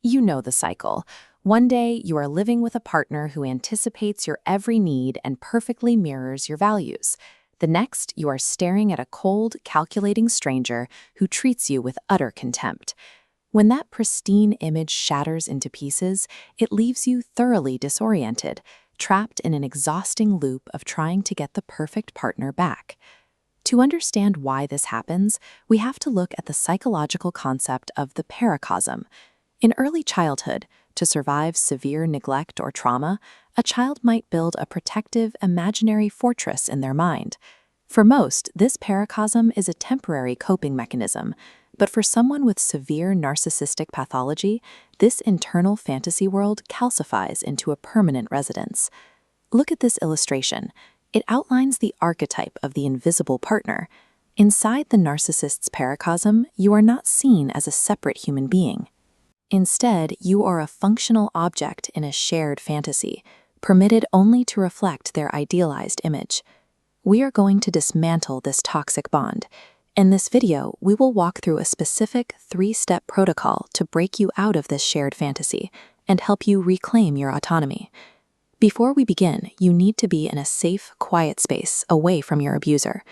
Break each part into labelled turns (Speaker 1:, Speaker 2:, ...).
Speaker 1: You know the cycle. One day, you are living with a partner who anticipates your every need and perfectly mirrors your values. The next, you are staring at a cold, calculating stranger who treats you with utter contempt. When that pristine image shatters into pieces, it leaves you thoroughly disoriented, trapped in an exhausting loop of trying to get the perfect partner back. To understand why this happens, we have to look at the psychological concept of the paracosm. In early childhood, to survive severe neglect or trauma, a child might build a protective, imaginary fortress in their mind. For most, this paracosm is a temporary coping mechanism, but for someone with severe narcissistic pathology, this internal fantasy world calcifies into a permanent residence. Look at this illustration. It outlines the archetype of the invisible partner. Inside the narcissist's paracosm, you are not seen as a separate human being. Instead, you are a functional object in a shared fantasy, permitted only to reflect their idealized image. We are going to dismantle this toxic bond. In this video, we will walk through a specific 3-step protocol to break you out of this shared fantasy and help you reclaim your autonomy. Before we begin, you need to be in a safe, quiet space away from your abuser.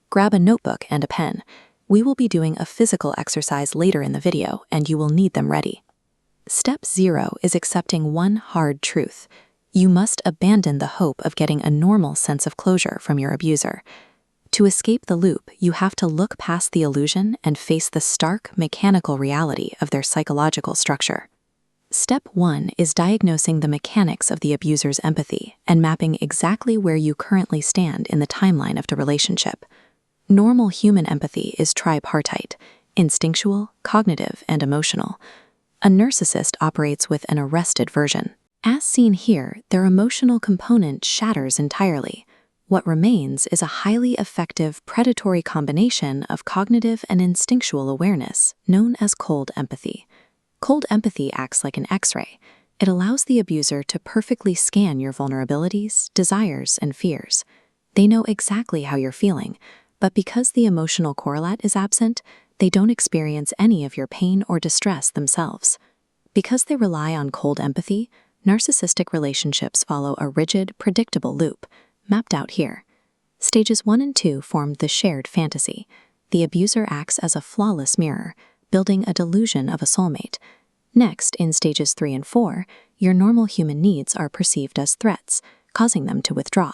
Speaker 1: Grab a notebook and a pen. We will be doing a physical exercise later in the video, and you will need them ready. Step 0 is accepting one hard truth. You must abandon the hope of getting a normal sense of closure from your abuser. To escape the loop, you have to look past the illusion and face the stark, mechanical reality of their psychological structure. Step 1 is diagnosing the mechanics of the abuser's empathy and mapping exactly where you currently stand in the timeline of the relationship. Normal human empathy is tripartite: instinctual, cognitive, and emotional. A narcissist operates with an arrested version. As seen here, their emotional component shatters entirely. What remains is a highly effective predatory combination of cognitive and instinctual awareness, known as cold empathy. Cold empathy acts like an X-ray. It allows the abuser to perfectly scan your vulnerabilities, desires, and fears. They know exactly how you're feeling, but because the emotional correlate is absent, they don't experience any of your pain or distress themselves. Because they rely on cold empathy, narcissistic relationships follow a rigid, predictable loop, mapped out here. Stages 1 and 2 form the shared fantasy. The abuser acts as a flawless mirror, building a delusion of a soulmate. Next, in stages 3 and 4, your normal human needs are perceived as threats, causing them to withdraw.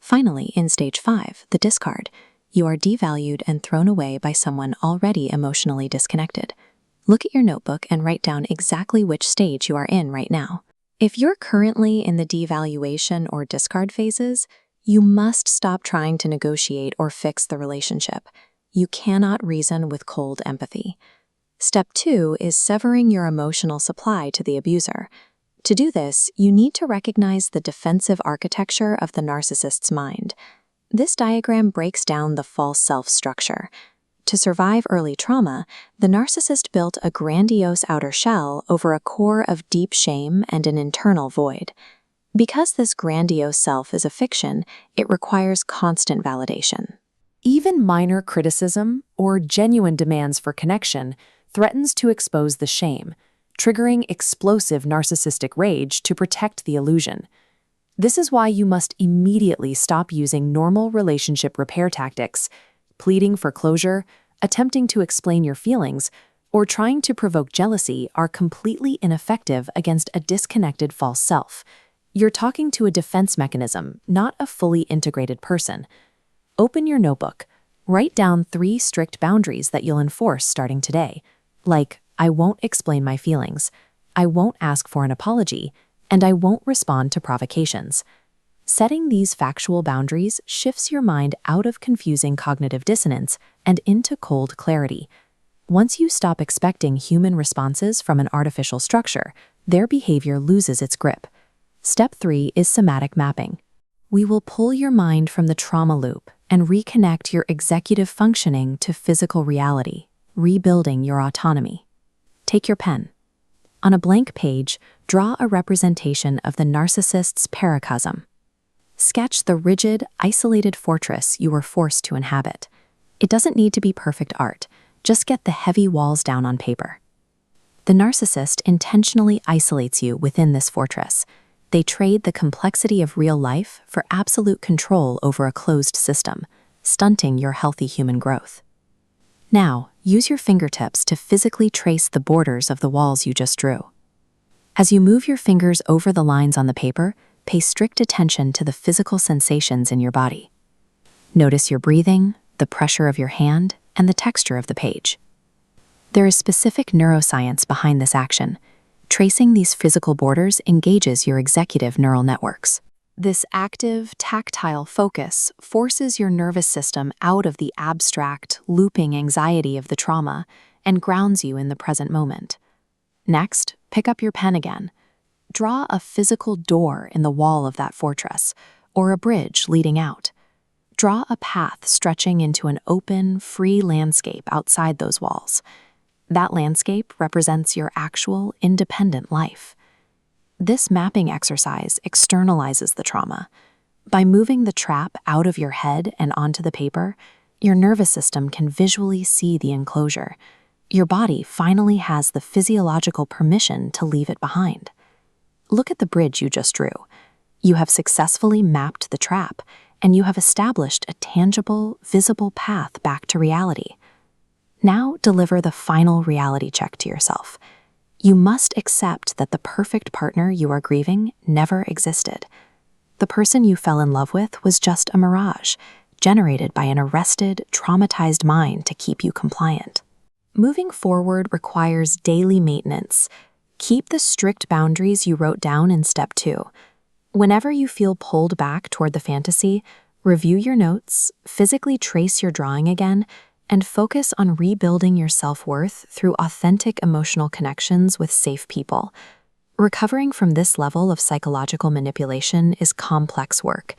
Speaker 1: Finally, in stage 5, the discard, you are devalued and thrown away by someone already emotionally disconnected. Look at your notebook and write down exactly which stage you are in right now. If you're currently in the devaluation or discard phases, you must stop trying to negotiate or fix the relationship. You cannot reason with cold empathy. Step 2 is severing your emotional supply to the abuser. To do this, you need to recognize the defensive architecture of the narcissist's mind. This diagram breaks down the false self structure. To survive early trauma, the narcissist built a grandiose outer shell over a core of deep shame and an internal void. Because this grandiose self is a fiction, it requires constant validation.
Speaker 2: Even minor criticism or genuine demands for connection threatens to expose the shame, triggering explosive narcissistic rage to protect the illusion. This is why you must immediately stop using normal relationship repair tactics, pleading for closure, attempting to explain your feelings, or trying to provoke jealousy are completely ineffective against a disconnected false self. You're talking to a defense mechanism, not a fully integrated person. Open your notebook. Write down 3 strict boundaries that you'll enforce starting today, like, I won't explain my feelings, I won't ask for an apology, and I won't respond to provocations. Setting these factual boundaries shifts your mind out of confusing cognitive dissonance and into cold clarity. Once you stop expecting human responses from an artificial structure, their behavior loses its grip. Step 3 is somatic mapping. We will pull your mind from the trauma loop and reconnect your executive functioning to physical reality, rebuilding your autonomy. Take your pen. On a blank page, draw a representation of the narcissist's paracosm. Sketch the rigid, isolated fortress you were forced to inhabit. It doesn't need to be perfect art. Just get the heavy walls down on paper. The narcissist intentionally isolates you within this fortress. They trade the complexity of real life for absolute control over a closed system, stunting your healthy human growth. Now, use your fingertips to physically trace the borders of the walls you just drew. As you move your fingers over the lines on the paper, pay strict attention to the physical sensations in your body. Notice your breathing, the pressure of your hand, and the texture of the page. There is specific neuroscience behind this action. Tracing these physical borders engages your executive neural networks. This active, tactile focus forces your nervous system out of the abstract, looping anxiety of the trauma and grounds you in the present moment. Next, pick up your pen again. Draw a physical door in the wall of that fortress, or a bridge leading out. Draw a path stretching into an open, free landscape outside those walls. That landscape represents your actual, independent life. This mapping exercise externalizes the trauma. By moving the trap out of your head and onto the paper, your nervous system can visually see the enclosure. Your body finally has the physiological permission to leave it behind. Look at the bridge you just drew. You have successfully mapped the trap, and you have established a tangible, visible path back to reality. Now deliver the final reality check to yourself. You must accept that the perfect partner you are grieving never existed. The person you fell in love with was just a mirage, generated by an arrested, traumatized mind to keep you compliant. Moving forward requires daily maintenance. Keep the strict boundaries you wrote down in step 2. Whenever you feel pulled back toward the fantasy, review your notes, physically trace your drawing again, and focus on rebuilding your self-worth through authentic emotional connections with safe people. Recovering from this level of psychological manipulation is complex work.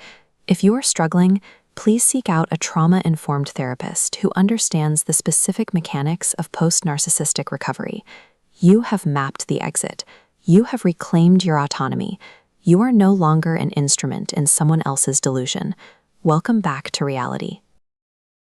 Speaker 2: If you are struggling, please seek out a trauma-informed therapist who understands the specific mechanics of post-narcissistic recovery. You have mapped the exit. You have reclaimed your autonomy. You are no longer an instrument in someone else's delusion. Welcome back to reality.